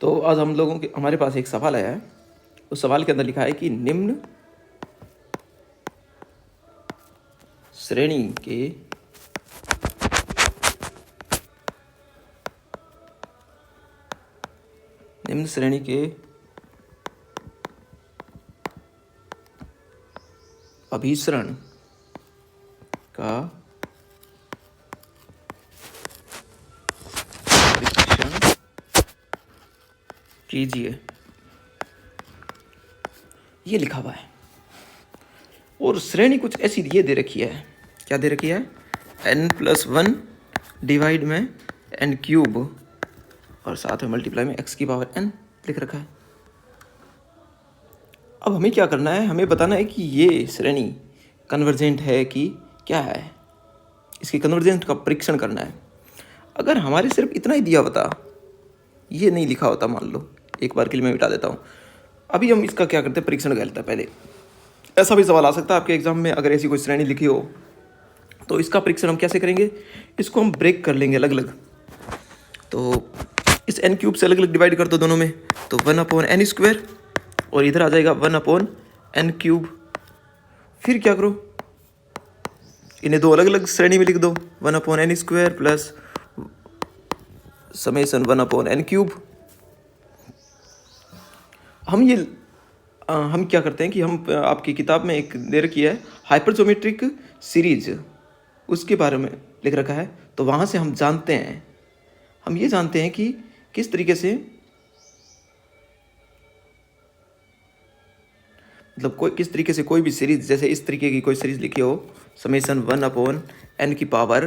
तो आज हम लोगों के हमारे पास एक सवाल आया है। उस सवाल के अंदर लिखा है कि निम्न श्रेणी के अभिसरण का परीक्षण कीजिए, ये लिखा हुआ है। और श्रेणी कुछ ऐसी ये दे रखी है। क्या दे रखी है? n+1 डिवाइड में n³ और साथ में मल्टीप्लाई में x⁴n लिख रखा है। अब हमें क्या करना है? हमें बताना है कि ये श्रेणी कन्वर्जेंट है कि क्या है। इसकी कन्वर्जेंट का परीक्षण करना है। अगर हमारे सिर्फ इतना ही दिया होता, ये नहीं लिखा होता, मान लो, एक बार के लिए मैं मिटा देता हूँ। अभी हम इसका क्या करते हैं? परीक्षण कर लेते हैं पहले। ऐसा भी सवाल आ सकता है आपके एग्जाम में, अगर ऐसी कोई श्रेणी लिखी हो तो इसका परीक्षण हम कैसे करेंगे? इसको हम ब्रेक कर लेंगे अलग अलग। तो इस n³ से अलग अलग डिवाइड कर दो दोनों में, तो 1/n², और इधर आ जाएगा 1/n³। फिर क्या करो? इन्हें दो अलग अलग श्रेणी में लिख दो, 1/n² प्लस समेशन 1/n³। हम क्या करते हैं कि हम आपकी किताब में एक दे रखी है हाइपरजोमेट्रिक सीरीज, उसके बारे में लिख रखा है। तो वहाँ से हम ये जानते हैं कि किस तरीके से, मतलब किस तरीके से कोई भी सीरीज, जैसे इस तरीके की कोई सीरीज लिखी हो, समेशन 1/n⁴p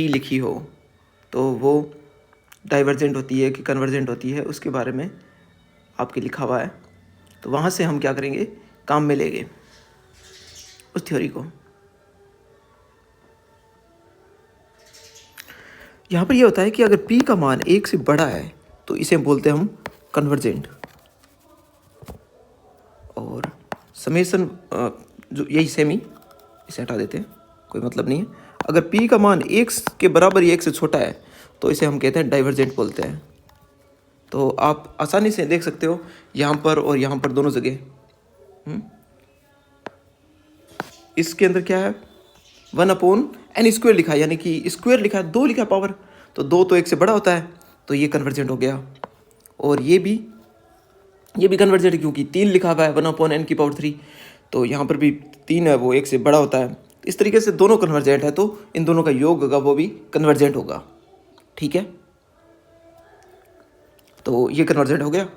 लिखी हो, तो वो डाइवर्जेंट होती है कि कन्वर्जेंट होती है, उसके बारे में आपके लिखा हुआ है। तो वहाँ से हम क्या करेंगे? काम में लेंगे उस थ्योरी को। यहाँ पर ये होता है कि अगर p का मान 1 से बड़ा है तो इसे बोलते हैं हम कन्वर्जेंट। और समेशन जो यही सेमी, इसे हटा देते हैं, कोई मतलब नहीं है। अगर p का मान 1 के बराबर या 1 से छोटा है तो इसे हम कहते हैं डाइवर्जेंट बोलते हैं। तो आप आसानी से देख सकते हो यहाँ पर और यहाँ पर दोनों जगह। इसके अंदर क्या है? 1/n² लिखा है, यानी कि स्क्वायर लिखा है, 2 लिखा है पावर, तो 2 तो 1 से बड़ा होता है, तो ये कन्वर्जेंट हो गया। और ये भी कन्वर्जेंट है, क्योंकि 3 लिखा हुआ है 1/n³, तो यहाँ पर भी 3 है, वो 1 से बड़ा होता है। इस तरीके से दोनों कन्वर्जेंट है, तो इन दोनों का योग होगा, वो भी कन्वर्जेंट होगा। ठीक है, तो ये कन्वर्जेंट हो गया।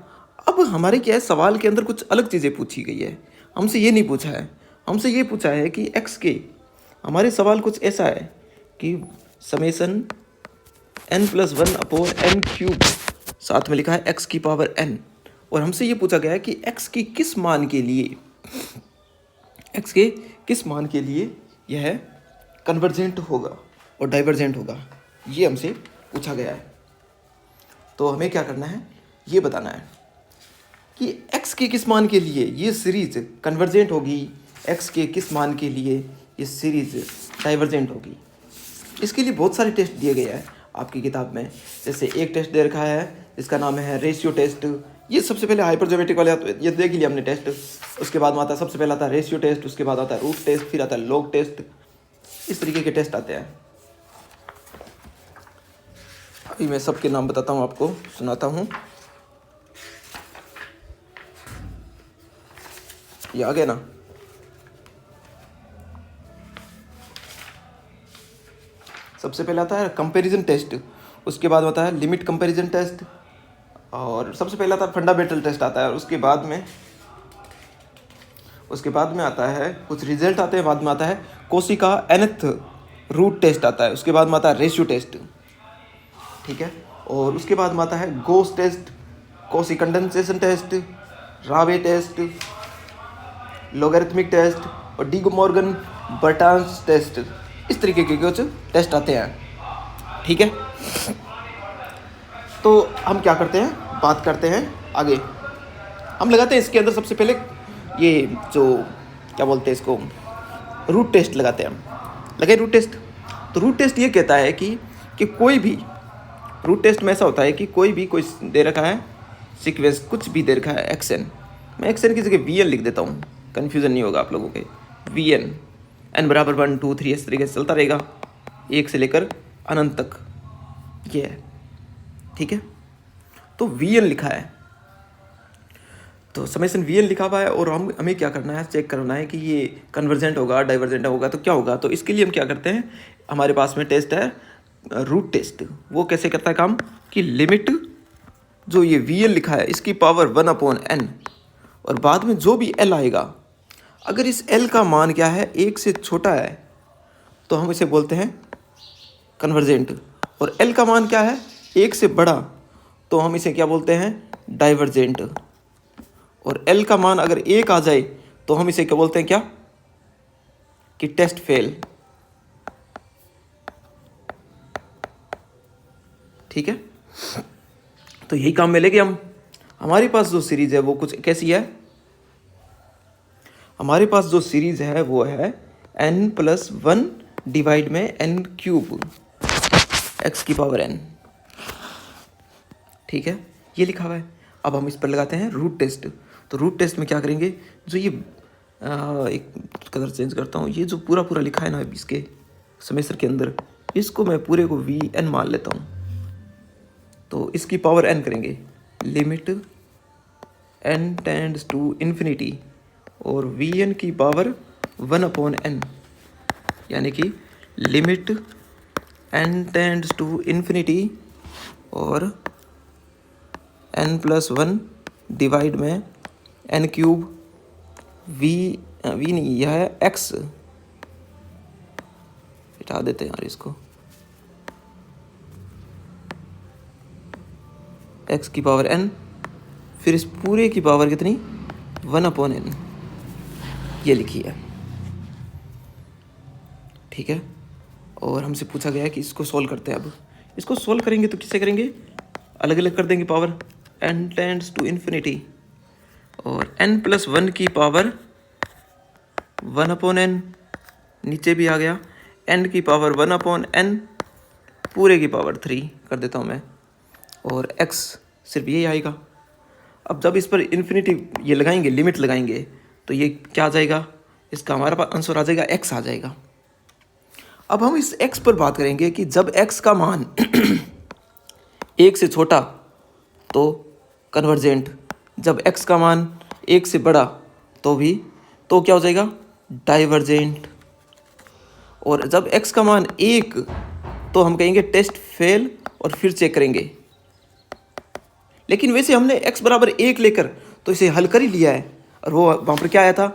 अब हमारे क्या है, सवाल के अंदर कुछ अलग चीज़ें पूछी गई है। हमसे ये नहीं पूछा है, हमसे ये पूछा है कि x के, हमारे सवाल कुछ ऐसा है कि समेशन n+1/n³, साथ में लिखा है x⁴n, और हमसे ये पूछा गया है कि x के किस मान के लिए यह कन्वर्जेंट होगा और डाइवर्जेंट होगा, ये हमसे पूछा गया है। तो हमें क्या करना है? ये बताना है कि x के किस मान के लिए ये सीरीज कन्वर्जेंट होगी, x के किस मान के लिए ये सीरीज डाइवर्जेंट होगी। इसके लिए बहुत सारे टेस्ट दिए गए हैं आपकी किताब में। जैसे एक टेस्ट दे रखा है जिसका नाम है रेशियो टेस्ट। ये सबसे पहले हाइपरजोमेट्रिक वाले, ये देख लिया हमने टेस्ट। उसके बाद में आता है, सबसे पहले आता है रेशियो टेस्ट, उसके बाद आता है रूट टेस्ट, फिर आता है लॉग टेस्ट। इस तरीके के टेस्ट आते हैं। अभी मैं सबके नाम बताता हूँ, आपको सुनाता हूँ। ये आ गया ना? सबसे पहले आता है कंपैरिजन टेस्ट, उसके बाद आता है लिमिट कंपैरिजन टेस्ट, और सबसे पहले आता है फंडामेंटल टेस्ट आता है। उसके बाद में आता है कुछ रिजल्ट आते हैं। बाद में आता है कोशी का nth रूट टेस्ट आता है। उसके बाद में आता है रेशियो टेस्ट, ठीक है। और उसके बाद में आता है Gauss test, Cauchy condensation test, Raabe test, logarithmic test और डी मॉर्गन बर्टांस टेस्ट। इस तरीके के कुछ टेस्ट आते हैं, ठीक है। तो हम क्या करते हैं, बात करते हैं आगे। हम लगाते हैं इसके अंदर सबसे पहले ये जो क्या बोलते हैं इसको, रूट टेस्ट लगाते हैं हम। लगे रूट टेस्ट। तो रूट टेस्ट ये कहता है कि कोई भी रूट टेस्ट में ऐसा होता है कि कोई दे रखा है सीक्वेंस, कुछ भी दे रखा है एक्सएन, मैं एक्सएन की जगह वीएन लिख देता हूँ, कन्फ्यूज़न नहीं होगा आप लोगों के। वीएन एन बराबर 1 2 3 इस तरीके से चलता रहेगा, एक से लेकर अनंत तक, ये है, ठीक है। तो वीएन लिखा है, तो समेशन वीएन लिखा हुआ है, और हमें क्या करना है, चेक करना है कि ये कन्वर्जेंट होगा डाइवर्जेंट होगा तो क्या होगा। तो इसके लिए हम क्या करते हैं, हमारे पास में टेस्ट है रूट टेस्ट। वो कैसे करता है काम कि लिमिट जो ये वीएन लिखा है इसकी पावर 1/n, और बाद में जो भी एल आएगा, अगर इस एल का मान क्या है, एक से छोटा है, तो हम इसे बोलते हैं कन्वर्जेंट, और एल का मान क्या है, एक से बड़ा, तो हम इसे क्या बोलते हैं, डाइवर्जेंट। और एल का मान अगर एक आ जाए तो हम इसे क्या बोलते हैं, क्या कि टेस्ट फेल, ठीक है। तो यही काम मिलेगी हम। हमारे पास जो सीरीज है वो कुछ कैसी है, हमारे पास जो सीरीज है वो है n+1 डिवाइड में n³ x⁴n, ठीक है, ये लिखा हुआ है। अब हम इस पर लगाते हैं रूट टेस्ट। तो रूट टेस्ट में क्या करेंगे, जो ये एक कलर चेंज करता हूँ, ये जो पूरा पूरा लिखा है ना इसके समेसर के अंदर, इसको मैं पूरे को vn मान लेता हूँ। तो इसकी पावर n करेंगे, limit n tends to infinity, और vn की पावर 1/n, यानी कि limit n tends to infinity और n+1 डिवाइड में n³ v नहीं, यह है x, हटा देते हैं यार इसको, x की पावर n, फिर इस पूरे की पावर कितनी, 1/n, ये लिखी है, ठीक है। और हमसे पूछा गया है कि इसको सॉल्व करते हैं। अब इसको सॉल्व करेंगे तो किससे करेंगे, अलग अलग कर देंगे power, n tends to infinity और n+1 की पावर 1/n, नीचे भी आ गया n की पावर 1/n, पूरे की पावर 3 कर देता हूँ मैं, और x सिर्फ यही आएगा। अब जब इस पर इन्फिनिटी ये लगाएंगे, लिमिट लगाएंगे, तो ये क्या आ जाएगा, इसका हमारे पास आंसर आ जाएगा, x आ जाएगा। अब हम इस x पर बात करेंगे कि जब x का मान एक से छोटा तो कन्वर्जेंट, जब x का मान एक से बड़ा तो भी, तो क्या हो जाएगा, डाइवर्जेंट, और जब x का मान 1 तो हम कहेंगे टेस्ट फेल, और फिर चेक करेंगे। लेकिन वैसे हमने x बराबर 1 लेकर तो इसे हल कर ही लिया है, और वो वहाँ पर क्या आया था,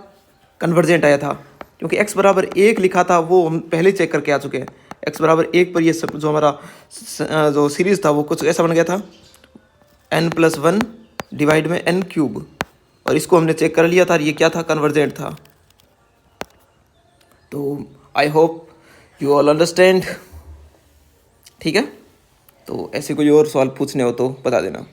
कन्वर्जेंट आया था, क्योंकि x बराबर 1 लिखा था वो हम पहले चेक करके आ चुके हैं। x बराबर 1 पर ये सब जो हमारा जो सीरीज था वो कुछ ऐसा बन गया था, n+1 डिवाइड में n³, और इसको हमने चेक कर लिया था, ये क्या था, कन्वर्जेंट था। तो I hope you all understand, ठीक है। तो ऐसे कोई और सवाल पूछने हो तो बता देना।